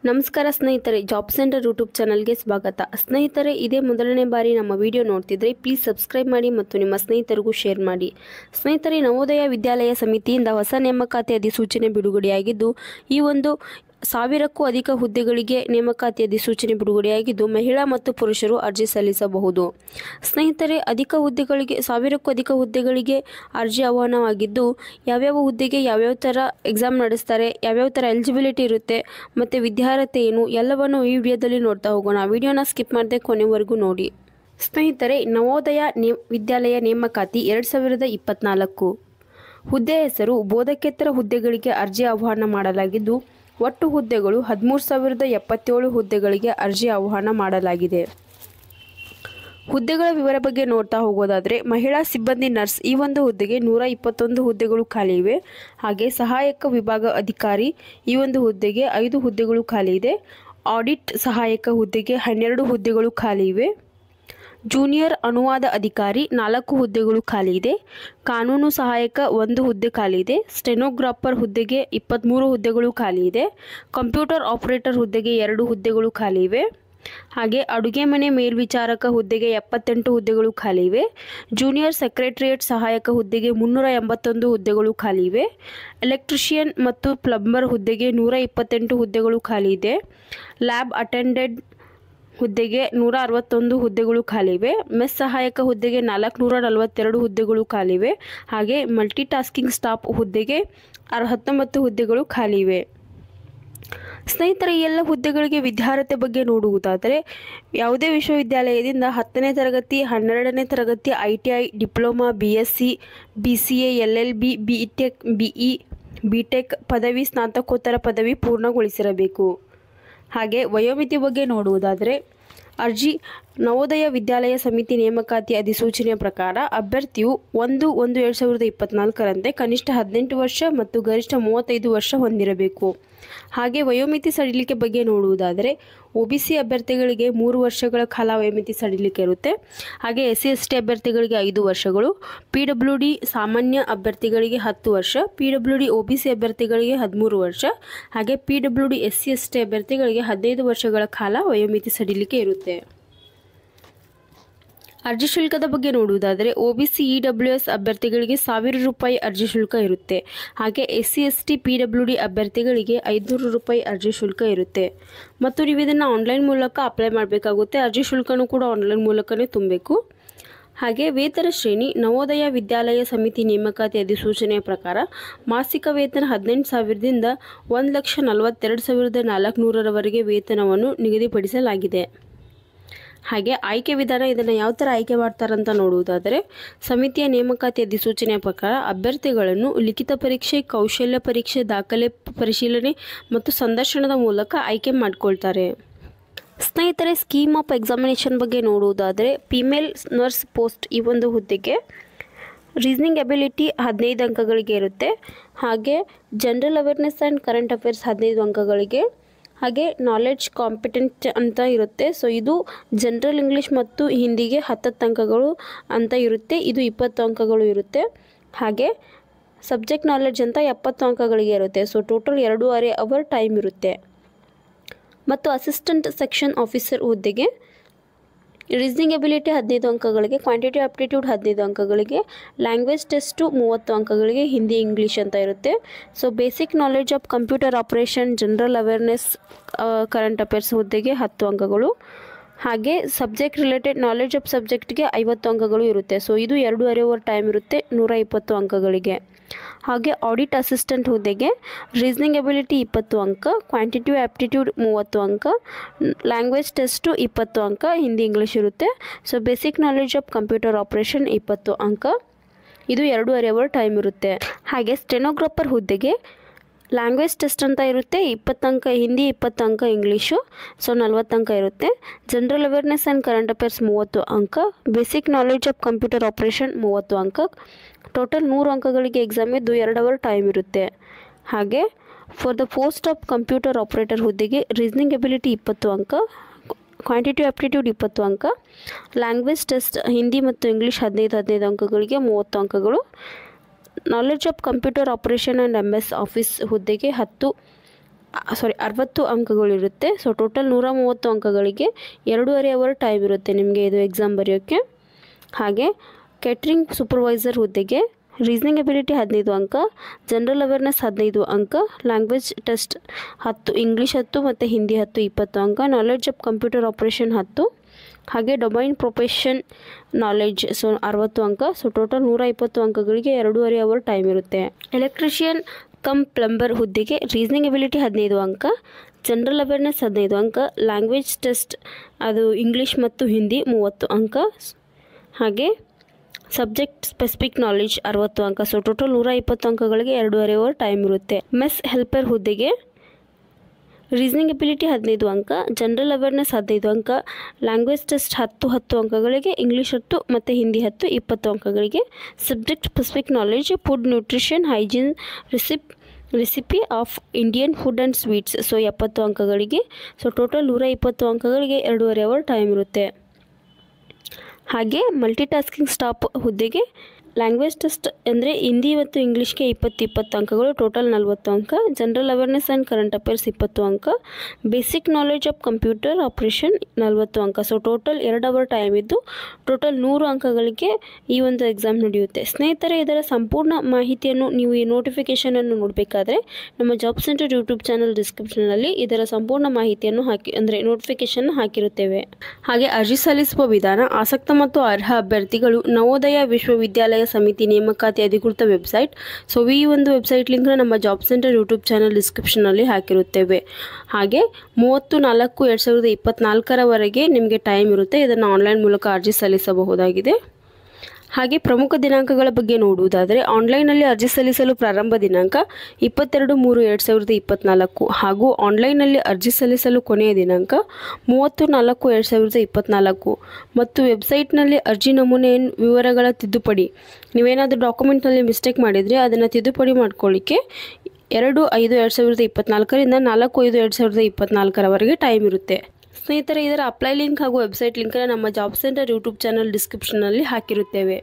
ನಮಸ್ಕಾರ ಸ್ನೇಹಿತರೆ, job centre YouTube ಚಾನಲ್ಗೆ ಸ್ವಾಗತ. ಸ್ನೇಹಿತರೆ, ಇದೇ ಮೊದಲನೇ ಬಾರಿ ನಮ್ಮ ವಿಡಿಯೋ ನೋಡ್ತಿದ್ರೆ ಪ್ಲೀಸ್ ಸಬ್ಸ್ಕ್ರೈಬ್ ಮಾಡಿ ಮತ್ತು ನಿಮ್ಮ ಸ್ನೇಹಿತರಿಗೂ ಶೇರ್ ಮಾಡಿ. ಸ್ನೇಹಿತರೆ, ನವೋದಯ ವಿದ್ಯಾಲಯ ಸಮಿತಿಯಿಂದ ಹೊಸ ನೇಮಕಾತಿ ಅಧಿಸೂಚನೆ ಬಿಡುಗಡೆಯಾಗಿದ್ದು, ಈ ಒಂದು 1000ಕ್ಕೂ ಅಧಿಕ ಹುದ್ದೆಗಳಿಗೆ ನೇಮಕಾತಿ ಅಧಿಸೂಚನೆ ಬಿಡುಗಡೆಯಾಗಿದ್ದು, ಮಹಿಳಾ ಮತ್ತು ಪುರುಷರು ಅರ್ಜಿ ಸಲ್ಲಿಸಬಹುದು. ಸ್ನೇಹಿತರೆ, 1000ಕ್ಕೂ ಅಧಿಕ ಹುದ್ದೆಗಳಿಗೆ ಅರ್ಜಿ ಆಹ್ವಾನವಾಗಿದ್ದು, ಯಾವ್ಯಾವ ಹುದ್ದೆಗೆ ಯಾವ್ಯಾವ ಥರ ಎಕ್ಸಾಮ್ ನಡೆಸ್ತಾರೆ, ಯಾವ್ಯಾವ ಥರ ಎಲಿಜಿಬಿಲಿಟಿ ಇರುತ್ತೆ ಮತ್ತು ವಿದ್ಯಾರ್ಹತೆ ಏನು ಎಲ್ಲವನ್ನು ಈ ವಿಡಿಯೋದಲ್ಲಿ ನೋಡ್ತಾ ಹೋಗೋಣ. ವಿಡಿಯೋನ ಸ್ಕಿಪ್ ಮಾಡದೆ ಕೊನೆವರೆಗೂ ನೋಡಿ. ಸ್ನೇಹಿತರೆ, ನವೋದಯ ವಿದ್ಯಾಲಯ ನೇಮಕಾತಿ 2024 ಹುದ್ದೆ ಹೆಸರು ಬೋಧಕೇತರ ಹುದ್ದೆಗಳಿಗೆ ಅರ್ಜಿ ಆಹ್ವಾನ ಮಾಡಲಾಗಿದ್ದು, ಒಟ್ಟು ಹುದ್ದೆಗಳು 13,077 ಹುದ್ದೆಗಳಿಗೆ ಅರ್ಜಿ ಆಹ್ವಾನ ಮಾಡಲಾಗಿದೆ. ಹುದ್ದೆಗಳ ವಿವರ ಬಗ್ಗೆ ನೋಡ್ತಾ ಹೋಗೋದಾದರೆ, ಮಹಿಳಾ ಸಿಬ್ಬಂದಿ ನರ್ಸ್ ಈ ಒಂದು ಹುದ್ದೆಗೆ 121 ಹುದ್ದೆಗಳು ಖಾಲಿ ಇವೆ. ಹಾಗೆ ಸಹಾಯಕ ವಿಭಾಗ ಅಧಿಕಾರಿ ಈ ಒಂದು ಹುದ್ದೆಗೆ 5 ಹುದ್ದೆಗಳು ಖಾಲಿ ಇದೆ. ಆಡಿಟ್ ಸಹಾಯಕ ಹುದ್ದೆಗೆ 12 ಹುದ್ದೆಗಳು ಖಾಲಿ ಇವೆ. ಜೂನಿಯರ್ ಅನುವಾದ ಅಧಿಕಾರಿ 4 ಹುದ್ದೆಗಳು ಖಾಲಿ ಇದೆ. ಕಾನೂನು ಸಹಾಯಕ 1 ಹುದ್ದೆ ಖಾಲಿ ಇದೆ. ಸ್ಟೆನೋಗ್ರಾಫರ್ ಹುದ್ದೆಗೆ 23 ಹುದ್ದೆಗಳು ಖಾಲಿ ಇದೆ. ಕಂಪ್ಯೂಟರ್ ಆಪರೇಟರ್ ಹುದ್ದೆಗೆ 2 ಹುದ್ದೆಗಳು ಖಾಲಿ ಇವೆ. ಹಾಗೆ ಅಡುಗೆ ಮನೆ ಮೇಲ್ವಿಚಾರಕ ಹುದ್ದೆಗೆ 78 ಹುದ್ದೆಗಳು ಖಾಲಿ ಇವೆ. ಜೂನಿಯರ್ ಸೆಕ್ರೆಟರಿಯೇಟ್ ಸಹಾಯಕ ಹುದ್ದೆಗೆ 381 ಹುದ್ದೆಗಳು ಖಾಲಿ ಇವೆ. ಎಲೆಕ್ಟ್ರಿಷಿಯನ್ ಮತ್ತು ಪ್ಲಂಬರ್ ಹುದ್ದೆಗೆ 128 ಹುದ್ದೆಗಳು ಖಾಲಿ ಇದೆ. ಲ್ಯಾಬ್ ಅಟೆಂಡೆಂಟ್ ಹುದ್ದೆಗೆ 161 ಹುದ್ದೆಗಳು ಖಾಲಿವೆ. ಮೆಸ್ ಸಹಾಯಕ ಹುದ್ದೆಗೆ 442 ಹುದ್ದೆಗಳು ಖಾಲಿವೆ. ಹಾಗೆ ಮಲ್ಟಿ ಟಾಸ್ಕಿಂಗ್ ಸ್ಟಾಫ್ ಹುದ್ದೆಗೆ 19 ಹುದ್ದೆಗಳು ಖಾಲಿವೆ. ಸ್ನೇಹಿತರೆ, ಈ ಎಲ್ಲ ಹುದ್ದೆಗಳಿಗೆ ವಿದ್ಯಾರ್ಹತೆ ಬಗ್ಗೆ ನೋಡುವುದಾದರೆ, ಯಾವುದೇ ವಿಶ್ವವಿದ್ಯಾಲಯದಿಂದ 10ನೇ ತರಗತಿ, 12ನೇ ತರಗತಿ, ITI, diploma, BSc, BCA, LLB, BTech, BE, BTech ಪದವಿ, ಸ್ನಾತಕೋತ್ತರ ಪದವಿ ಪೂರ್ಣಗೊಳಿಸಿರಬೇಕು. ಹಾಗೆ ವಯೋಮಿತಿ ಬಗ್ಗೆ ನೋಡುವುದಾದರೆ, ಅರ್ಜಿ ನವೋದಯ ವಿದ್ಯಾಲಯ ಸಮಿತಿ ನೇಮಕಾತಿ ಅಧಿಸೂಚನೆಯ ಪ್ರಕಾರ ಅಭ್ಯರ್ಥಿಯು 1/1/2024ರಂತೆ ಕನಿಷ್ಠ 18 ವರ್ಷ ಮತ್ತು ಗರಿಷ್ಠ 35 ವರ್ಷ ಹೊಂದಿರಬೇಕು. ಹಾಗೆ ವಯೋಮಿತಿ ಸಡಿಲಿಕೆ ಬಗ್ಗೆ ನೋಡುವುದಾದರೆ, OBC ಅಭ್ಯರ್ಥಿಗಳಿಗೆ 3 ವರ್ಷಗಳ ಕಾಲ ವಯೋಮಿತಿ ಸಡಿಲಿಕೆ ಇರುತ್ತೆ. ಹಾಗೆ SC ST ಅಭ್ಯರ್ಥಿಗಳಿಗೆ 5 ವರ್ಷಗಳು, PWD ಸಾಮಾನ್ಯ ಅಭ್ಯರ್ಥಿಗಳಿಗೆ 10 ವರ್ಷ, PWD OBC ಅಭ್ಯರ್ಥಿಗಳಿಗೆ 13 ವರ್ಷ, ಹಾಗೆ PWD SC ST ಅಭ್ಯರ್ಥಿಗಳಿಗೆ 15 ವರ್ಷಗಳ ಕಾಲ ವಯೋಮಿತಿ ಸಡಿಲಿಕೆ ಇರುತ್ತೆ. ಅರ್ಜಿ ಶುಲ್ಕದ ಬಗ್ಗೆ ನೋಡುವುದಾದರೆ, OBC EWS ಅಭ್ಯರ್ಥಿಗಳಿಗೆ 1000 ರೂಪಾಯಿ ಅರ್ಜಿ ಶುಲ್ಕ ಇರುತ್ತೆ. ಹಾಗೆ SC ST PWD ಅಭ್ಯರ್ಥಿಗಳಿಗೆ 500 ರೂಪಾಯಿ ಅರ್ಜಿ ಶುಲ್ಕ ಇರುತ್ತೆ. ಮತ್ತು ನೀವು ಇದನ್ನು ಆನ್ಲೈನ್ ಮೂಲಕ ಅಪ್ಲೈ ಮಾಡಬೇಕಾಗುತ್ತೆ. ಅರ್ಜಿ ಶುಲ್ಕನೂ ಕೂಡ ಆನ್ಲೈನ್ ಮೂಲಕನೇ ತುಂಬಬೇಕು. ಹಾಗೆ ವೇತನ ಶ್ರೇಣಿ ನವೋದಯ ವಿದ್ಯಾಲಯ ಸಮಿತಿ ನೇಮಕಾತಿ ಅಧಿಸೂಚನೆಯ ಪ್ರಕಾರ ಮಾಸಿಕ ವೇತನ 18,000ದಿಂದ 1,42,400ರವರೆಗೆ ವೇತನವನ್ನು ನಿಗದಿಪಡಿಸಲಾಗಿದೆ. ಹಾಗೆ ಆಯ್ಕೆ ವಿಧಾನ, ಇದನ್ನು ಯಾವ ಥರ ಆಯ್ಕೆ ಮಾಡ್ತಾರಂತ ನೋಡುವುದಾದರೆ, ಸಮಿತಿಯ ನೇಮಕಾತಿ ಅಧಿಸೂಚನೆಯ ಪ್ರಕಾರ ಅಭ್ಯರ್ಥಿಗಳನ್ನು ಲಿಖಿತ ಪರೀಕ್ಷೆ, ಕೌಶಲ್ಯ ಪರೀಕ್ಷೆ, ದಾಖಲೆ ಪರಿಶೀಲನೆ ಮತ್ತು ಸಂದರ್ಶನದ ಮೂಲಕ ಆಯ್ಕೆ ಮಾಡಿಕೊಳ್ತಾರೆ. ಸ್ನೇಹಿತರೆ, ಸ್ಕೀಮ್ ಆಫ್ ಎಕ್ಸಾಮಿನೇಷನ್ ಬಗ್ಗೆ ನೋಡುವುದಾದರೆ, ಫಿಮೇಲ್ ನರ್ಸ್ ಪೋಸ್ಟ್ ಈ ಒಂದು ಹುದ್ದೆಗೆ ರೀಸನಿಂಗ್ ಎಬಿಲಿಟಿ 15 ಅಂಕಗಳಿಗೆ ಇರುತ್ತೆ. ಹಾಗೆ general awareness and current affairs 15 ಅಂಕಗಳಿಗೆ, ಹಾಗೆ ನಾಲೆಡ್ಜ್ ಕಾಂಪಿಟೆಂಟ್ ಅಂತ ಇರುತ್ತೆ. ಸೊ ಇದು ಜನರಲ್ ಇಂಗ್ಲೀಷ್ ಮತ್ತು ಹಿಂದಿಗೆ 10 ಅಂಕಗಳು ಅಂತ ಇರುತ್ತೆ. ಇದು 20 ಅಂಕಗಳು ಇರುತ್ತೆ. ಹಾಗೆ ಸಬ್ಜೆಕ್ಟ್ ನಾಲೆಡ್ಜ್ ಅಂತ 70 ಅಂಕಗಳಿಗೆ ಇರುತ್ತೆ. ಸೊ ಟೋಟಲ್ 2.5 ಅವರ್ ಟೈಮ್ ಇರುತ್ತೆ. ಮತ್ತು ಅಸಿಸ್ಟೆಂಟ್ ಸೆಕ್ಷನ್ ಆಫೀಸರ್ ಹುದ್ದೆಗೆ ರೀಸನಿಂಗ್ ಎಬಿಲಿಟಿ 15 ಅಂಕಗಳಿಗೆ, ಕ್ವಾಂಟಿಟಿ ಆಪ್ಟಿಟ್ಯೂಡ್ 15 ಅಂಕಗಳಿಗೆ, ಲ್ಯಾಂಗ್ವೇಜ್ ಟೆಸ್ಟು 30 ಅಂಕಗಳಿಗೆ, ಹಿಂದಿ ಇಂಗ್ಲೀಷ್ ಅಂತ ಇರುತ್ತೆ. So basic knowledge of computer operation, general awareness, current affairs ಹುದ್ದೆಗೆ 10 ಅಂಕಗಳು. ಹಾಗೆ ಸಬ್ಜೆಕ್ಟ್ ರಿಲೇಟೆಡ್ ನಾಲೆಡ್ಜ್ ಆಫ್ ಸಬ್ಜೆಕ್ಟ್ಗೆ 50 ಅಂಕಗಳು ಇರುತ್ತೆ. ಸೊ ಇದು 2.5 ಅವರ್ ಟೈಮ್ ಇರುತ್ತೆ, 120 ಅಂಕಗಳಿಗೆ. ಹಾಗೆ ಆಡಿಟ್ ಅಸಿಸ್ಟೆಂಟ್ ಹುದ್ದೆಗೆ ರೀಸನಿಂಗ್ ಎಬಿಲಿಟಿ 20 ಅಂಕ, ಕ್ವಾಂಟಿಟಿವ್ ಆಪ್ಟಿಟ್ಯೂಡ್ 30 ಅಂಕ, ಲ್ಯಾಂಗ್ವೇಜ್ ಟೆಸ್ಟು 20 ಅಂಕ, ಹಿಂದಿ ಇಂಗ್ಲೀಷ್ ಇರುತ್ತೆ. So basic knowledge of computer operation 20 ಅಂಕ. ಇದು 2.5 ಅವರ್ ಟೈಮ್ ಇರುತ್ತೆ. ಹಾಗೆ ಸ್ಟೆನೋಗ್ರಾಫರ್ ಹುದ್ದೆಗೆ ಲ್ಯಾಂಗ್ವೇಜ್ ಟೆಸ್ಟ್ ಅಂತ ಇರುತ್ತೆ, 20 ಅಂಕ ಹಿಂದಿ, 20 ಅಂಕ ಇಂಗ್ಲೀಷು, ಸೊ 40 ಅಂಕ ಇರುತ್ತೆ. General awareness and current affairs 30 ಅಂಕ, basic knowledge of computer operation 30 ಅಂಕ. ಟೋಟಲ್ 100 ಅಂಕಗಳಿಗೆ ಎಕ್ಸಾಮ್ ಇದ್ದು 2 ಅವರ್ ಟೈಮ್ ಇರುತ್ತೆ. ಹಾಗೆ for the post of computer operator ಹುದ್ದೆಗೆ ರೀಸನಿಂಗ್ ಎಬಿಲಿಟಿ 20 ಅಂಕ, ಕ್ವಾಂಟಿಟಿವ್ ಆಪ್ಟಿಟ್ಯೂಡ್ 20 ಅಂಕ, ಲ್ಯಾಂಗ್ವೇಜ್ ಟೆಸ್ಟ್ ಹಿಂದಿ ಮತ್ತು ಇಂಗ್ಲೀಷ್ 15 ಅಂಕಗಳಿಗೆ 30 ಅಂಕಗಳು. Knowledge of computer operation and MS office ಹುದ್ದೆಗೆ 10 60 ಅಂಕಗಳಿರುತ್ತೆ. ಸೊ ಟೋಟಲ್ 130 ಅಂಕಗಳಿಗೆ 2.5 ಅವರ್ ಟೈಮ್ ಇರುತ್ತೆ ನಿಮಗೆ ಇದು ಎಕ್ಸಾಮ್ ಬರೆಯೋಕ್ಕೆ. ಹಾಗೆ ಕೇಟ್ರಿಂಗ್ ಸೂಪರ್ವೈಸರ್ ಹುದ್ದೆಗೆ ರೀಸನಿಂಗ್ ಎಬಿಲಿಟಿ 15 ಅಂಕ, ಜನರಲ್ ಅವೇರ್ನೆಸ್ 15 ಅಂಕ, ಲ್ಯಾಂಗ್ವೇಜ್ ಟೆಸ್ಟ್ 10, ಇಂಗ್ಲೀಷ್ 10 ಮತ್ತು ಹಿಂದಿ 10 20 ಅಂಕ, ನಾಲೆಡ್ಜ್ ಆಫ್ ಕಂಪ್ಯೂಟರ್ ಆಪರೇಷನ್ 10, ಹಾಗೆ ಡೊಮೈನ್ ಪ್ರೊಫೆಷನ್ ನಾಲೆಡ್ಜ್ 60 ಅಂಕ. ಸೊ ಟೋಟಲ್ 120 ಅಂಕಗಳಿಗೆ 2.5 ಅವರ್ ಟೈಮ್ ಇರುತ್ತೆ. ಎಲೆಕ್ಟ್ರಿಷಿಯನ್ ಕಮ್ ಪ್ಲಂಬರ್ ಹುದ್ದೆಗೆ ರೀಸನಿಂಗ್ ಎಬಿಲಿಟಿ 15 ಅಂಕ, ಜನರಲ್ ಅವೇರ್ನೆಸ್ 15 ಅಂಕ, ಲ್ಯಾಂಗ್ವೇಜ್ ಟೆಸ್ಟ್ ಅದು ಇಂಗ್ಲೀಷ್ ಮತ್ತು ಹಿಂದಿ 30 ಅಂಕ, ಹಾಗೆ ಸಬ್ಜೆಕ್ಟ್ ಸ್ಪೆಸಿಫಿಕ್ ನಾಲೆಡ್ಜ್ 60 ಅಂಕ. ಸೊ ಟೋಟಲ್ 120 ಅಂಕಗಳಿಗೆ 2.5 ಅವರ್ ಟೈಮ್ ಇರುತ್ತೆ. ಮೆಸ್ ಹೆಲ್ಪರ್ ಹುದ್ದೆಗೆ ರೀಸನಿಂಗ್ ಎಬಿಲಿಟಿ 15 ಅಂಕ, ಜನರಲ್ ಅವೇರ್ನೆಸ್ 15 ಅಂಕ, ಲ್ಯಾಂಗ್ವೇಜ್ ಟೆಸ್ಟ್ 10 ಅಂಕಗಳಿಗೆ, ಇಂಗ್ಲೀಷ್ 10 ಮತ್ತು ಹಿಂದಿ 10 20 ಅಂಕಗಳಿಗೆ, subject specific knowledge food nutrition hygiene recipe of Indian food and sweets 70 ಅಂಕಗಳಿಗೆ. ಸೊ ಟೋಟಲ್ 120 ಅಂಕಗಳಿಗೆ 2.5 ಅವರ್ ಟೈಮ್ ಇರುತ್ತೆ. ಹಾಗೆ ಮಲ್ಟಿಟಾಸ್ಕಿಂಗ್ ಸ್ಟಾಫ್ ಹುದ್ದೆಗೆ ಲ್ಯಾಂಗ್ವೇಜ್ ಟೆಸ್ಟ್ ಅಂದರೆ ಹಿಂದಿ ಮತ್ತು ಇಂಗ್ಲೀಷ್ಗೆ 20 ಅಂಕಗಳು, ಟೋಟಲ್ 40 ಅಂಕ, general awareness and current affairs 20 ಅಂಕ, basic knowledge of computer operation 40 ಅಂಕ. ಸೊ ಟೋಟಲ್ 2 ಅವರ್ ಟೈಮ್ ಇದ್ದು ಟೋಟಲ್ 100 ಅಂಕಗಳಿಗೆ ಈ ಒಂದು ಎಕ್ಸಾಮ್ ನಡೆಯುತ್ತೆ. ಸ್ನೇಹಿತರೆ, ಇದರ ಸಂಪೂರ್ಣ ಮಾಹಿತಿಯನ್ನು ನೀವು ಈ ನೋಟಿಫಿಕೇಷನನ್ನು ನೋಡಬೇಕಾದ್ರೆ ನಮ್ಮ ಜಾಬ್ ಸೆಂಟರ್ ಯೂಟ್ಯೂಬ್ ಚಾನಲ್ ಡಿಸ್ಕ್ರಿಪ್ಷನಲ್ಲಿ ಇದರ ಸಂಪೂರ್ಣ ಮಾಹಿತಿಯನ್ನು ನೋಟಿಫಿಕೇಷನ್ ಹಾಕಿರುತ್ತೇವೆ. ಹಾಗೆ ಅರ್ಜಿ ಸಲ್ಲಿಸುವ ವಿಧಾನ: ಆಸಕ್ತ ಮತ್ತು ಅರ್ಹ ಅಭ್ಯರ್ಥಿಗಳು ನವೋದಯ ವಿಶ್ವವಿದ್ಯಾಲಯ ಸಮಿತಿ ನೇಮಕಾತಿ ಅಧಿಕೃತ ವೆಬ್ಸೈಟ್. ಸೊ ಈ ಒಂದು ವೆಬ್ಸೈಟ್ ಲಿಂಕ್ನ ನಮ್ಮ ಜಾಬ್ ಸೆಂಟರ್ ಯೂಟ್ಯೂಬ್ ಚಾನಲ್ ಡಿಸ್ಕ್ರಿಪ್ಷನಲ್ಲಿ ಹಾಕಿರುತ್ತೇವೆ. ಹಾಗೆ 30/4/2024 ನಿಮಗೆ ಟೈಮ್ ಇರುತ್ತೆ. ಇದನ್ನು ಆನ್ಲೈನ್ ಮೂಲಕ ಅರ್ಜಿ ಸಲ್ಲಿಸಬಹುದಾಗಿದೆ. ಹಾಗೆ ಪ್ರಮುಖ ದಿನಾಂಕಗಳ ಬಗ್ಗೆ ನೋಡುವುದಾದರೆ, ಆನ್ಲೈನಲ್ಲಿ ಅರ್ಜಿ ಸಲ್ಲಿಸಲು ಪ್ರಾರಂಭ ದಿನಾಂಕ 22/3/2024 ಹಾಗೂ ಆನ್ಲೈನಲ್ಲಿ ಅರ್ಜಿ ಸಲ್ಲಿಸಲು ಕೊನೆಯ ದಿನಾಂಕ 30/4/2024 ಮತ್ತು ವೆಬ್ಸೈಟ್ನಲ್ಲಿ ಅರ್ಜಿ ನಮೂನೆ ವಿವರಗಳ ತಿದ್ದುಪಡಿ, ನೀವೇನಾದರೂ ಡಾಕ್ಯುಮೆಂಟ್ನಲ್ಲಿ ಮಿಸ್ಟೇಕ್ ಮಾಡಿದರೆ ಅದನ್ನು ತಿದ್ದುಪಡಿ ಮಾಡ್ಕೊಳ್ಳಿಕ್ಕೆ 2/5/2024 4/5/2024 ಟೈಮ್ ಇರುತ್ತೆ. ಸ್ನೇಹಿತರೆ, ಇದರ ಅಪ್ಲೈ ಲಿಂಕ್ ಹಾಗೂ ವೆಬ್ಸೈಟ್ ಲಿಂಕನ್ನು ನಮ್ಮ ಜಾಬ್ ಸೆಂಟರ್ ಯೂಟ್ಯೂಬ್ ಚಾನಲ್ ಡಿಸ್ಕ್ರಿಪ್ಷನಲ್ಲಿ ಹಾಕಿರುತ್ತೇವೆ.